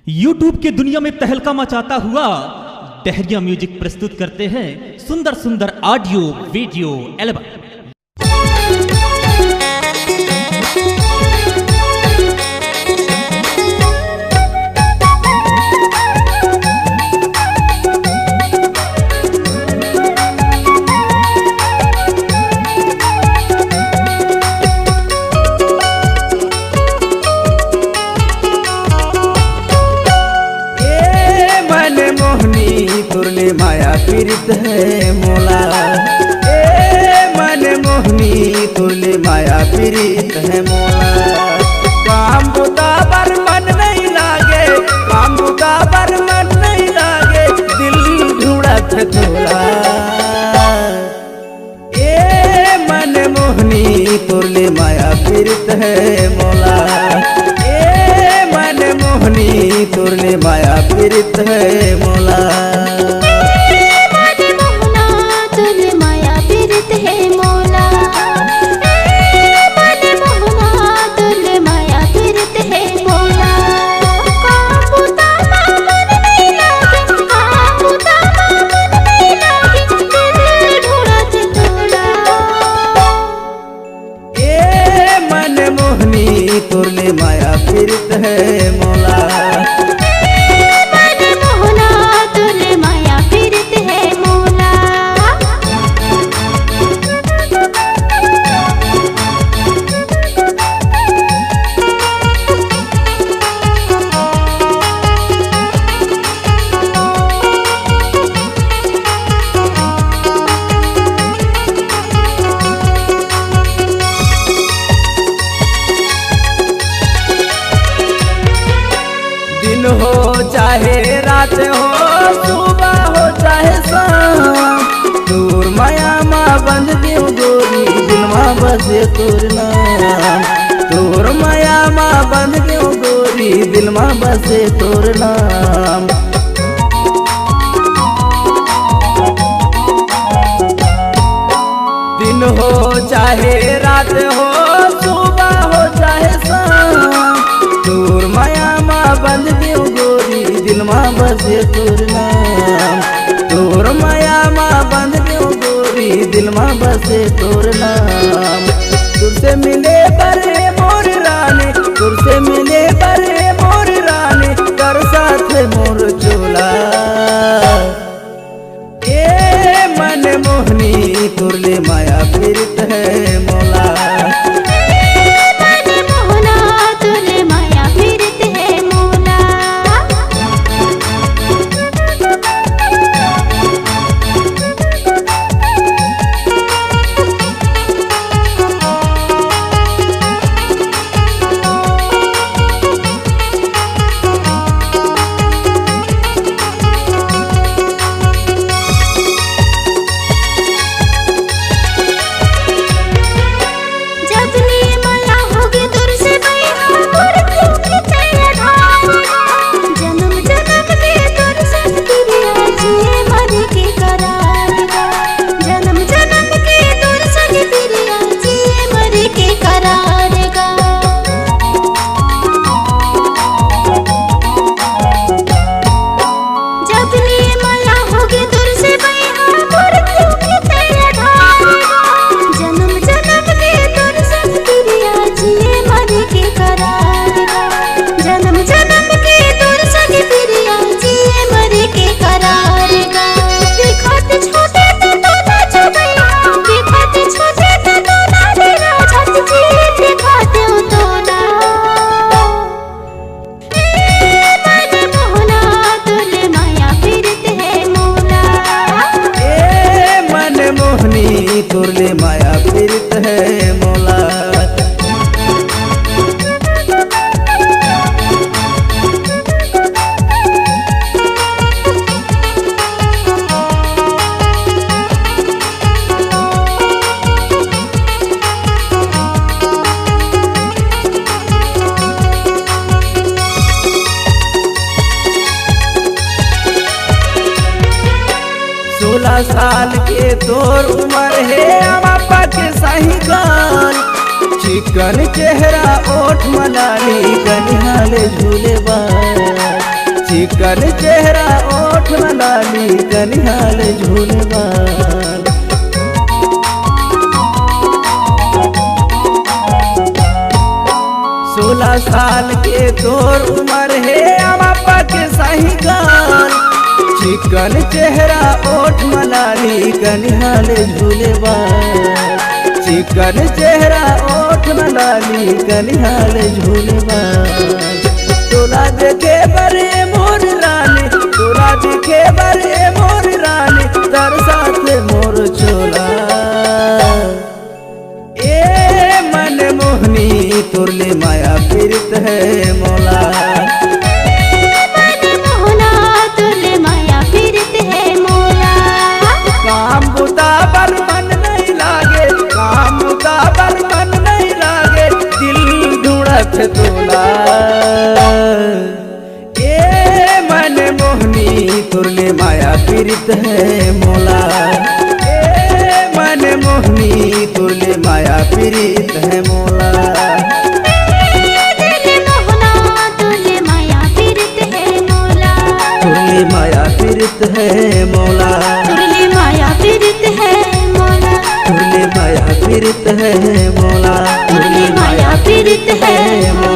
YouTube की दुनिया में तहलका मचाता हुआ डहरिया म्यूजिक प्रस्तुत करते हैं सुंदर सुंदर ऑडियो वीडियो एल्बम। तुरले माया पीड़ित है मोला, ए मन मोहनी तुरले माया पीड़ित है मोला। काम बुता पर मन नहीं लागे, काम बुता पर मन नहीं लागे, दिल ढूंढत तोला। ए मन मोहनी तुरले माया पीड़ित है मोला, ए मन मोहनी तुरले माया पीड़ित है मोला। तुरले माया पीड़ित है मोला, मन मोहना तुरले माया पीड़ित है मोला। दिन हो चाहे रात हो, सुबह हो चाहे शाम, दूर माया माँ बंद क्यों गोरी, दिल माँ बसे तोर नाम। दूर माया माँ बंद क्यों गोरी, दिल माँ बसे तोर नाम। दिन हो चाहे रात हो, सुबह हो चाहे शाम, दूर माया माँ बंद क्यों गोरी, दिल माँ बसे तोर नाम। दूर माया माँ बंद क्यों गोरी, दिल माँ बसे तोर नाम। तुझसे मिले बरे मोर रानी, तुझसे मिले बरे मोर रानी, कर साथ मोर चोला। ए मन मोहनी तुरले माया पीड़ित है मोला, तुरले माया पीड़ित है मोला। सोलह साल के तोर उम्र है, पापा के सही गाल, चिकन चेहरा ओठ मलाली, कनिहाल झूले बाल। चिकन चेहरा ओठ में लाली कनिहाल झूलबान। 16 साल के तोर उम्र है अमापा के सही गान। चिकन चेहरा ओठ मलाली कनिहाल झूलबान। चिकन चेहरा ओठ मलाली कनिहाल झूलबान। तोला देखे बरे मोर रानी, तोला देखे बरे मोर रानी, तर साथ मोर चोला। ए मन मोहनी तुरले माया पीड़ित है मौला। मन मोहना तुरले माया पीड़ित है मौला। काम बुता पर मन नहीं लागे, काम बुता पर मन नहीं लागे, दिल ढूंढत तोला। ए मन मोहनी तुरले माया पीड़ित है मौला। ए मन मोहनी तुरले माया पीड़ित है मौला। तुरले मोहना तुरले माया पीड़ित है मौला। तुरले माया पीड़ित है मौला। तुरले माया पीड़ित है मौला। तुरले माया पीड़ित है मौला। तुरले माया पीड़ित है मौला।